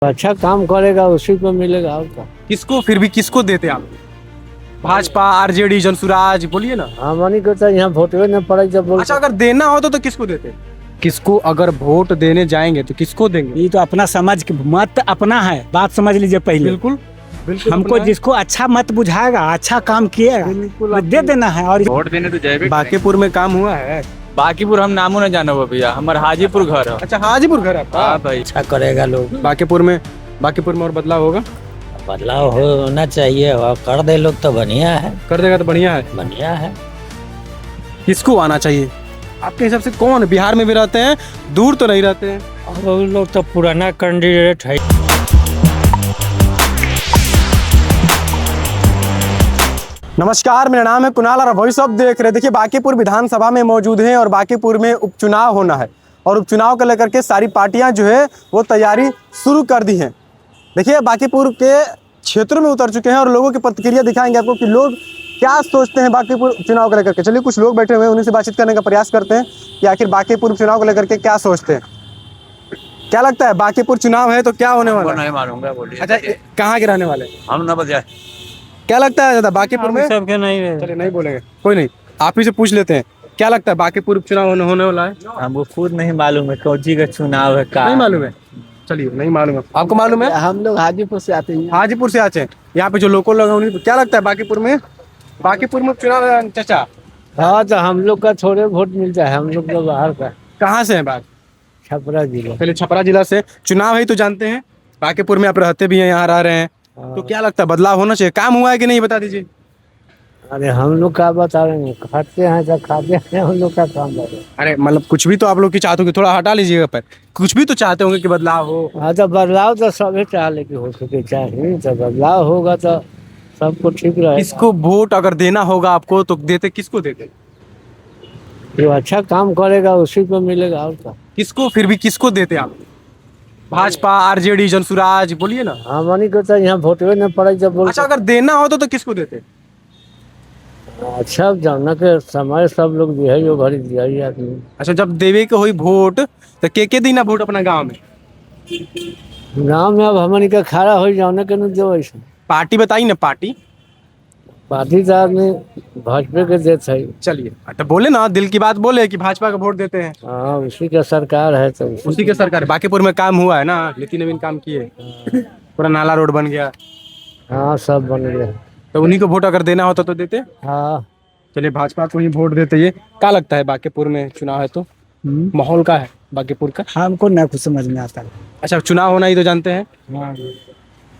अच्छा काम करेगा उसी को मिलेगा और क्या। किसको फिर भी किसको देते आप? भाजपा, आरजेडी, जनसुराज, बोलिए ना। हमनी को तो यहाँ वोटवे न पड़े जब बोल। अच्छा, अगर देना हो तो किसको देते? किसको अगर वोट देने जाएंगे तो किसको देंगे? ये तो अपना समझ के मत अपना है, बात समझ लीजिए पहले। बिल्कुल बिल्कुल हमको अपना है। जिसको अच्छा मत बुझाएगा, अच्छा काम किएगा, बिल्कुल वो दे देना है। और वोट देने तो जय बांकीपुर में काम हुआ है? बाकीपुर हम नामो न जानो वो भैया, हमारे हाजीपुर घर है। अच्छा, हाजीपुर घर है आपका? हाँ भाई। अच्छा करेगा लोग। बांकीपुर में और बदलाव होगा? बदलाव होना चाहिए और कर दे लोग तो बढ़िया है। कर देगा तो बढ़िया है। बढ़िया है। किसको आना चाहिए आपके हिसाब से? कौन बिहार में भी रहते हैं, दूर तो नहीं रहते हैं? और वो लोग तो पुराना कैंडिडेट है। नमस्कार, मेरा नाम है कुणाल और वॉइस ऑफ देख रहे। देखिए, बांकीपुर विधानसभा में मौजूद हैं और बांकीपुर में उपचुनाव होना है और उपचुनाव को लेकर के सारी पार्टियां जो है वो तैयारी शुरू कर दी हैं। देखिए, बांकीपुर के क्षेत्रों में उतर चुके हैं और लोगों की प्रतिक्रिया दिखाएंगे आपको कि लोग क्या सोचते हैं बांकीपुर चुनाव को लेकर के। चलिए, कुछ लोग बैठे हुए हैं, उन्हीं से बातचीत करने का प्रयास करते हैं कि आखिर बांकीपुर चुनाव को लेकर के क्या सोचते हैं। क्या लगता है, बांकीपुर चुनाव है तो क्या होने वाला है? नहीं मालूम, बोलिए। अच्छा, कहाँ के रहने वाले? हम न बजाए। क्या लगता है दादा बांकीपुर में? सबके नहीं चलिए, नहीं बोलेंगे, कोई नहीं, आप ही से पूछ लेते हैं। क्या लगता है बांकीपुर उपचुनाव होने वाला है? हमको खुद नहीं मालूम है कौन सी का चुनाव है का। नहीं मालूम है? चलिए, नहीं मालूम है। आपको मालूम है? हम लोग हाजीपुर से आते हैं। हाजीपुर से आते हैं। यहाँ पे जो लोकल लोग हैं उन्हीं क्या लगता है बांकीपुर में उपचुनाव है चाचा? हाँ तो हम लोग का थोड़े वोट मिलता है। हम लोग तो बाहर का कहाँ से हैं बात? छपरा जिला। पहले छपरा जिला से। चुनाव है तो जानते हैं, बांकीपुर में आप रहते भी हैं, यहाँ रह रहे हैं, तो क्या लगता है बदलाव होना चाहिए? काम हुआ है कि नहीं, बता दीजिए। अरे हम लोग का बता रहे हैं, खाते हैं तो खाते हैं, हम लोग का काम है। अरे मतलब कुछ भी तो आप लोग की चाहते होंगे, थोड़ा हटा लीजिएगा पर कुछ भी तो चाहते होंगे कि बदलाव हो। हाँ तो बदलाव तो सभी चाहे कि हो सके, चाहिए तो बदलाव होगा तो सबको ठीक रहेगा। किसको वोट अगर देना होगा आपको तो देते किसको देते? जो अच्छा काम करेगा उसी को मिलेगा और क्या। किसको फिर भी किसको देते आप? भाजपा, आरजेडी, जनसुराज, बोलिए ना। हमनी को तो यहाँ वोटवे न पड़े जब बोल। अच्छा, अगर देना हो तो किसको देते? अच्छा जानना के समय सब लोग दिया जो घड़ी दिया ही आदमी। अच्छा, जब देवे के हुई वोट तो के दीना वोट अपना गांव में? गाँव में अब हमनी का खड़ा हो जाने के न जो ऐसा पार्टी बताई ना, पार्टी। पार्टी तो आदमी भाजपा के देते है। चलिए, तो बोले ना, दिल की बात बोले कि भाजपा का वोट देते हैं। हाँ उसी का सरकार है तो उसी के सरकार। बांकीपुर में काम हुआ है ना, नितिन नवीन काम किए, पूरा नाला रोड बन गया, हाँ सब बन गया। तो उन्हीं को वोट अगर देना होता तो देते। हाँ चलिए, भाजपा को ही वोट देते। ये क्या लगता है बांकीपुर में चुनाव है तो माहौल का है बांकीपुर का? हमको ना कुछ समझ में आता है। अच्छा, चुनाव होना ही तो जानते हैं, हाँ।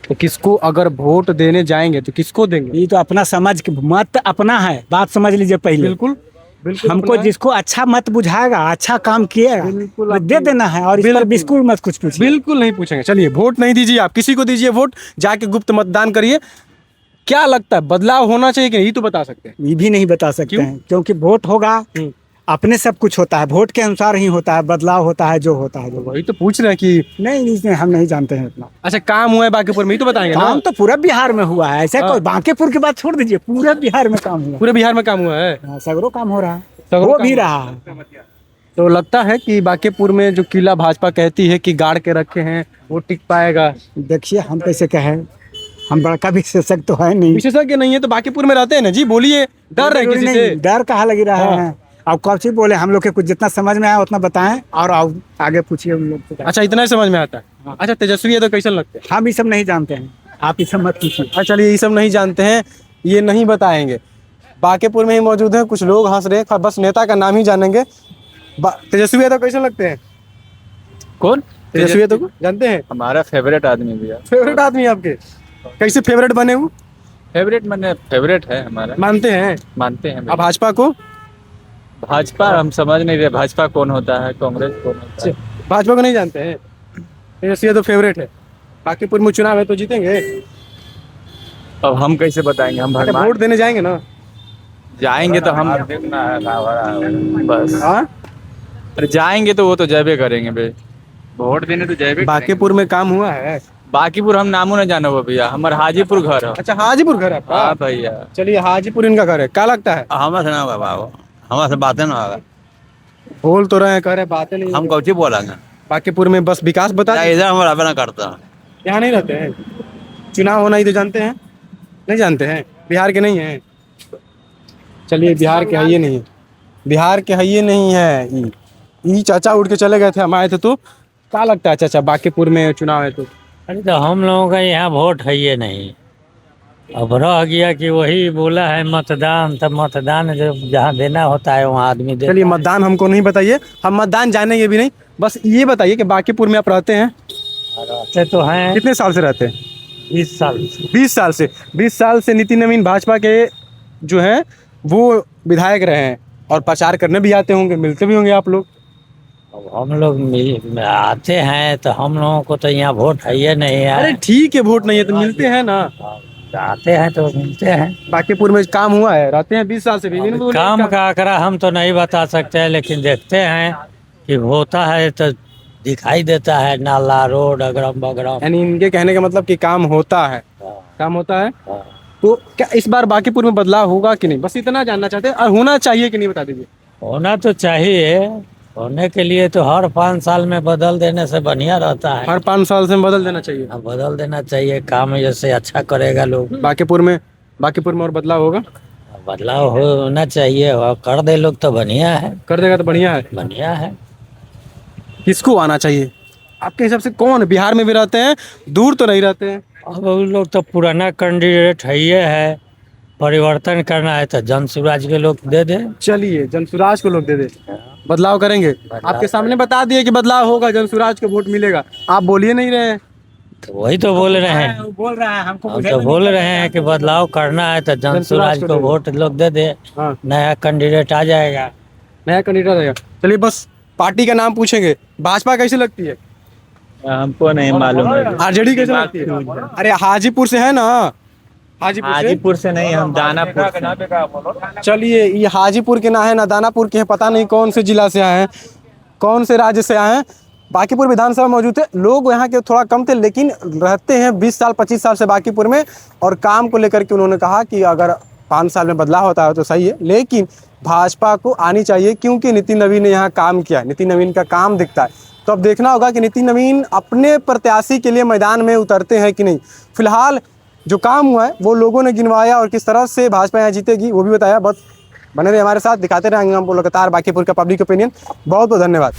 तो किसको अगर वोट देने जाएंगे तो किसको देंगे? ये तो अपना समझ के मत अपना है, बात समझ लीजिए पहले। बिल्कुल बिल्कुल हमको अपना है। जिसको अच्छा मत बुझाएगा, अच्छा काम किएगा, बिल्कुल वो दे देना है। और इस पर बिल्कुल मत कुछ पूछिए। बिल्कुल नहीं पूछेंगे। चलिए, वोट नहीं दीजिए आप, किसी को दीजिए वोट, जाके गुप्त मतदान करिए। क्या लगता है बदलाव होना चाहिए कि नहीं, तो बता सकते हैं? ये भी नहीं बता सकते क्यों? हैं, क्योंकि वोट होगा अपने सब कुछ होता है, वोट के अनुसार ही होता है, बदलाव होता है जो होता है। वही तो पूछ रहे हैं कि नहीं, इसमें हम नहीं जानते हैं इतना। अच्छा, काम हुआ है बांकीपुर में ही तो बताएंगे ना। काम तो पूरा बिहार में हुआ है, ऐसा हाँ। कोई बांकीपुर की बात छोड़ दीजिए, पूरा बिहार में काम हुआ पूरे बिहार में काम हुआ है, है। सगरों काम हो रहा है, सगरों हो काम भी हो रहा है। तो लगता है कि बांकीपुर में जो किला भाजपा कहती है कि गाड़ के रखे हैं वो टिक पाएगा? देखिए, हम कैसे कहें, हम बड़का विशेषज्ञ तो है नहीं। विशेषज्ञ नहीं है तो बांकीपुर में रहते हैं ना जी, बोलिए। डर रहे किसी से? डर कहाँ लगी रहा हाँ। है। अब कौन सी बोले, हम लोग के कुछ जितना समझ में आया उतना बताएं और आगे पूछिए उन लोग से। अच्छा, इतना ही समझ में आता है। अच्छा, तेजस्वी यादव कैसे लगते हैं? हम ये सब नहीं जानते हैं, आप ये सब मत पूछिए। अच्छा, चलिए, ये सब नहीं जानते हैं, ये नहीं बताएंगे। बांकीपुर में ही मौजूद हैं कुछ लोग, हंस रहे हैं, बस नेता का नाम ही जानेंगे। तेजस्वी यादव कैसे लगते हैं? कौन? तेजस्वी यादव को जानते हैं? हमारा फेवरेट आदमी भैया। फेवरेट आदमी है आपके? कैसे फेवरेट बने वो? फेवरेट मैंने फेवरेट है हमारा, मानते हैं? मानते हैं अब भैया। भाजपा को? भाजपा हम समझ नहीं रहे, भाजपा कौन होता है, कांग्रेस कौन होता है। भाजपा को नहीं जानते हैं? तेजस्वी यादव फेवरेट है। बांकीपुर में चुनाव है तो जीतेंगे। अब हम कैसे बताएंगे, हम अच्छा, भगवान वोट देने जाएंगे ना? जाएंगे तो हम बस। हाँ, अरे जाएंगे तो वो तो जयबे करेंगे बे, वोट देने तो जयबे। बांकीपुर में काम हुआ है? बाकीपुर हम नामो न जानो वो भैया, हमारे हाजीपुर घर है। अच्छा, हाजीपुर घर है आपका? हाँ भैया। चलिए, हाजीपुर इनका घर है। क्या लगता है? हमारे से ना बाबा, हमारे से बातें ना होगा। बोल तो रहे हैं, कह रहे बातें नहीं। हम कौची बोलेंगे? बांकीपुर में बस विकास बता इधर हम रहबे ना करता। यहाँ नहीं रहते हैं? चुनाव होना ही तो जानते हैं? नहीं जानते हैं? बिहार के नहीं हैं? चलिए बिहार के है ये नहीं है, बिहार के है ये नहीं है। ई चाचा उठ के चले गए थे, हम आए थे। तो क्या लगता है चाचा, बांकीपुर में चुनाव है तो? अरे तो हम लोगों का यहाँ वोट है ये नहीं, अब रह गया कि वही बोला है मतदान, तब मतदान जब जहाँ देना होता है वहाँ आदमी दे। चलिए मतदान हमको नहीं बताइए, हम मतदान जानेंगे भी नहीं, बस ये बताइए कि बांकीपुर में आप रहते हैं? रहते तो हैं कितने साल से रहते हैं? 20 साल से। 20 साल से। 20 साल से नितिन नवीन भाजपा के जो हैं वो विधायक रहे हैं और प्रचार करने भी आते होंगे, मिलते भी होंगे आप लोग? अब हम लोग आते हैं तो हम लोगों को तो यहाँ वोट है ये नहीं अरे है। ठीक है, वोट नहीं है तो मिलते हैं ना। आते हैं तो मिलते हैं। बांकीपुर में काम हुआ है, रहते हैं 20 साल से भी काम का आंकड़ा हम तो नहीं बता सकते हैं, लेकिन देखते हैं कि होता है तो दिखाई देता है, नाला रोड अगरम बगरम। यानी इनके कहने का मतलब कि काम होता है, काम होता है। तो क्या इस बार बांकीपुर में बदलाव होगा कि नहीं, बस इतना जानना चाहते हैं। और होना चाहिए कि नहीं बता दीजिए। होना तो चाहिए, होने के लिए तो हर 5 साल में बदल देने से बढ़िया रहता है। हर 5 साल से बदल देना चाहिए। हाँ, बदल देना चाहिए, काम जैसे अच्छा करेगा लोग। बांकीपुर में और बदलाव होगा? बदलाव होना चाहिए और कर दे लोग तो बढ़िया है। कर देगा तो बढ़िया है। बढ़िया है। किसको आना चाहिए आपके हिसाब से? कौन बिहार में भी रहते हैं, दूर तो नहीं रहते हैं? अब वो लोग तो पुराना कैंडिडेट है ये है, परिवर्तन करना है तो जन स्वराज के लोग दे दे। चलिए जनसुराज को लोग दे दे, बदलाव करेंगे। आपके सामने बता दिए कि बदलाव होगा, जनसुराज को वोट मिलेगा, आप बोलिए नहीं रहे हैं। तो वही तो बोल रहे हैं, बोल रहा है हमको हम तो बोल रहे हैं कि बदलाव करना है तो जन स्वराज को वोट लोग दे दे। हाँ, नया कैंडिडेट आ जाएगा। नया कैंडिडेट रहेगा। चलिए बस पार्टी का नाम पूछेंगे। भाजपा कैसी लगती है? हमको नहीं मालूम है। आरजेडी कैसी लगती है? अरे हाजीपुर से है ना, हाजीपुर से। हाजीपुर से नहीं, हम दानापुर से। चलिए ये हाजीपुर के ना है ना दानापुर के हैं, पता नहीं कौन से जिला से आए हैं, कौन से राज्य से आए हैं। बांकीपुर विधानसभा मौजूद थे लोग, यहाँ के थोड़ा कम थे, लेकिन रहते हैं 20 साल 25 साल से बांकीपुर में। और काम को लेकर के उन्होंने कहा कि अगर 5 साल में बदलाव होता है तो सही है, लेकिन भाजपा को आनी चाहिए क्योंकि नितिन नवीन ने यहाँ काम किया, नितिन नवीन का काम दिखता है। तो अब देखना होगा कि नितिन नवीन अपने प्रत्याशी के लिए मैदान में उतरते हैं कि नहीं। फिलहाल जो काम हुआ है वो लोगों ने गिनवाया और किस तरह से भाजपा यहाँ जीतेगी वो भी बताया। बस बने रहे हमारे साथ, दिखाते रहेंगे हमको लगातार बांकीपुर का पब्लिक ओपिनियन। बहुत बहुत धन्यवाद।